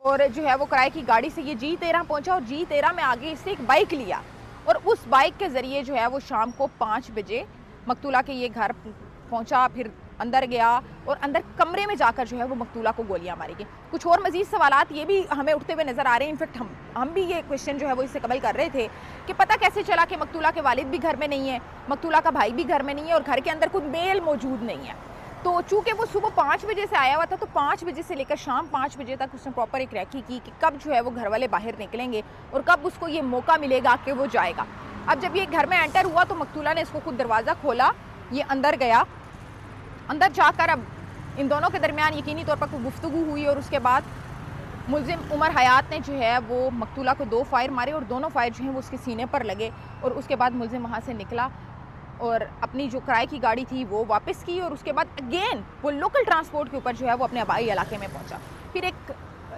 اور جو ہے وہ کرائے کی گاڑی سے یہ G13 پہنچا اور G13 میں آگے اس سے ایک بائک لیا اور اس بائک کے ذریعے جو ہے وہ شام کو 5 بجے مقتولہ کے یہ گھر پہنچا، پھر اندر گیا اور اندر کمرے میں جا کر جو ہے وہ مقتولہ کو گولیاں ماری گئی۔ کچھ اور مزید سوالات یہ بھی ہمیں اٹھتے ہوئے نظر آ رہے ہیں، انفیکٹ ہم بھی یہ کوشچن جو ہے وہ اس سے قبل کر رہے تھے کہ پتہ کیسے چلا کہ مقتولہ کے والد بھی گھر میں نہیں ہے، مقتولہ کا بھائی بھی گھر میں نہیں ہے اور گھر کے اندر کوئی میل موجود نہیں ہے۔ تو چونکہ وہ صبح 5 بجے سے آیا ہوا تھا تو 5 بجے سے لے کر شام 5 بجے تک اس نے پراپر ایک ریکی کی کہ کب جو ہے وہ گھر والے باہر نکلیں گے اور کب اس کو یہ موقع ملے گا کہ وہ جائے گا۔ اب جب یہ گھر میں انٹر ہوا تو مقتولہ نے اس کو خود دروازہ کھولا، یہ اندر گیا، اندر جا کر اب ان دونوں کے درمیان یقینی طور پر کوئی گفتگو ہوئی اور اس کے بعد ملزم عمر حیات نے جو ہے وہ مقتولہ کو 2 فائر مارے اور دونوں فائر جو ہیں وہ اس کے سینے پر لگے اور اس کے بعد ملزم وہاں سے نکلا اور اپنی جو کرائے کی گاڑی تھی وہ واپس کی اور اس کے بعد اگین وہ لوکل ٹرانسپورٹ کے اوپر جو ہے وہ اپنے آبائی علاقے میں پہنچا۔ پھر ایک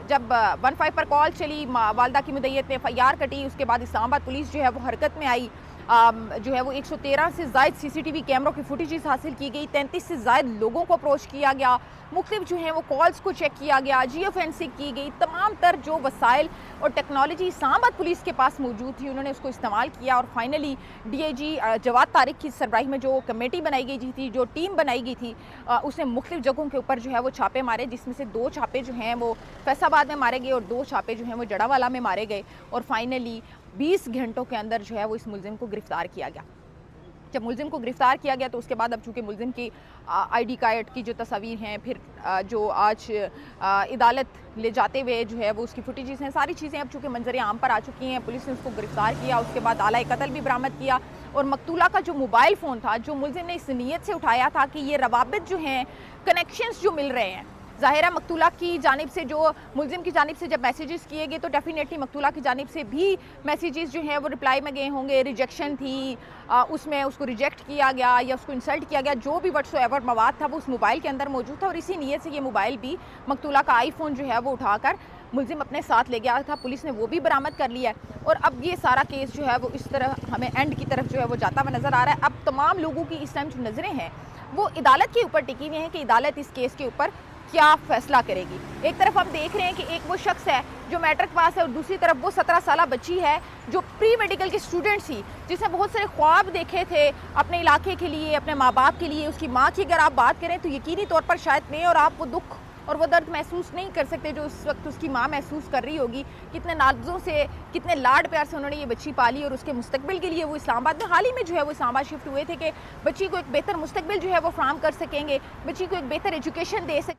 جب 15 پر کال چلی، والدہ کی مدعیت میں FIR کٹی، اس کے بعد اسلام آباد پولیس جو ہے وہ حرکت میں آئی، جو ہے وہ 113 سے زائد CCTV کیمروں کی فوٹیجز حاصل کی گئی، 33 سے زائد لوگوں کو اپروچ کیا گیا، مختلف جو ہیں وہ کالز کو چیک کیا گیا، جیوفینسنگ کی گئی، تمام تر جو وسائل اور ٹیکنالوجی اسلام آباد پولیس کے پاس موجود تھی انہوں نے اس کو استعمال کیا اور فائنلی DIG جواد طارق کی سربراہی میں جو کمیٹی بنائی گئی تھی، جو ٹیم بنائی گئی تھی، اس نے مختلف جگہوں کے اوپر جو ہے وہ چھاپے مارے، جس میں سے 2 چھاپے جو ہیں وہ فیصل آباد میں مارے گئے اور 2 چھاپے جو ہیں وہ جڑا والا میں مارے گئے اور فائنلی 20 گھنٹوں کے اندر جو ہے وہ اس ملزم کو گرفتار کیا گیا۔ جب ملزم کو گرفتار کیا گیا تو اس کے بعد اب چونکہ ملزم کی ID کارڈ کی جو تصاویر ہیں، پھر جو آج عدالت لے جاتے ہوئے جو ہے وہ اس کی فوٹیجز ہیں، ساری چیزیں اب چونکہ منظر عام پر آ چکی ہیں، پولیس نے اس کو گرفتار کیا، اس کے بعد آلہ قتل بھی برآمد کیا اور مقتولہ کا جو موبائل فون تھا جو ملزم نے اس نیت سے اٹھایا تھا کہ یہ روابط جو ہیں، کنیکشنز جو مل رہے ہیں، ظاہر ہے مقتولہ کی جانب سے جو ملزم کی جانب سے جب میسیجز کیے گئے تو ڈیفینیٹلی مقتولہ کی جانب سے بھی میسیجز جو ہیں وہ رپلائی میں گئے ہوں گے، ریجیکشن تھی، اس میں اس کو ریجیکٹ کیا گیا یا اس کو انسلٹ کیا گیا، جو بھی وٹس ایور مواد تھا وہ اس موبائل کے اندر موجود تھا اور اسی نیت سے یہ موبائل بھی مقتولہ کا آئی فون جو ہے وہ اٹھا کر ملزم اپنے ساتھ لے گیا تھا، پولیس نے وہ بھی برآمد کر لیا ہے اور اب یہ سارا کیس جو ہے وہ اس طرح ہمیں اینڈ کی طرف جو ہے وہ جاتا ہوا نظر آ رہا ہے۔ اب تمام لوگوں کی اس ٹائم جو نظریں ہیں وہ عدالت کے اوپر ٹکی ہوئی ہیں کہ عدالت اس کیس کے اوپر کیا فیصلہ کرے گی۔ ایک طرف ہم دیکھ رہے ہیں کہ ایک وہ شخص ہے جو میٹرک پاس ہے اور دوسری طرف وہ 17 سالہ بچی ہے جو پری میڈیکل کی اسٹوڈنٹ تھی، جس نے بہت سارے خواب دیکھے تھے اپنے علاقے کے لیے، اپنے ماں باپ کے لیے۔ اس کی ماں کی اگر آپ بات کریں تو یقینی طور پر شاید میں اور آپ وہ دکھ اور وہ درد محسوس نہیں کر سکتے جو اس وقت اس کی ماں محسوس کر رہی ہوگی۔ کتنے نازوں سے، کتنے لاڈ پیار سے انہوں نے یہ بچی پالی اور اس کے مستقبل کے لیے وہ اسلام آباد میں حال ہی میں جو ہے وہ اسلام آباد شفٹ ہوئے تھے کہ بچی کو ایک بہتر مستقبل جو ہے وہ فراہم کر سکیں گے، بچی کو ایک بہتر ایجوکیشن دے سکیں۔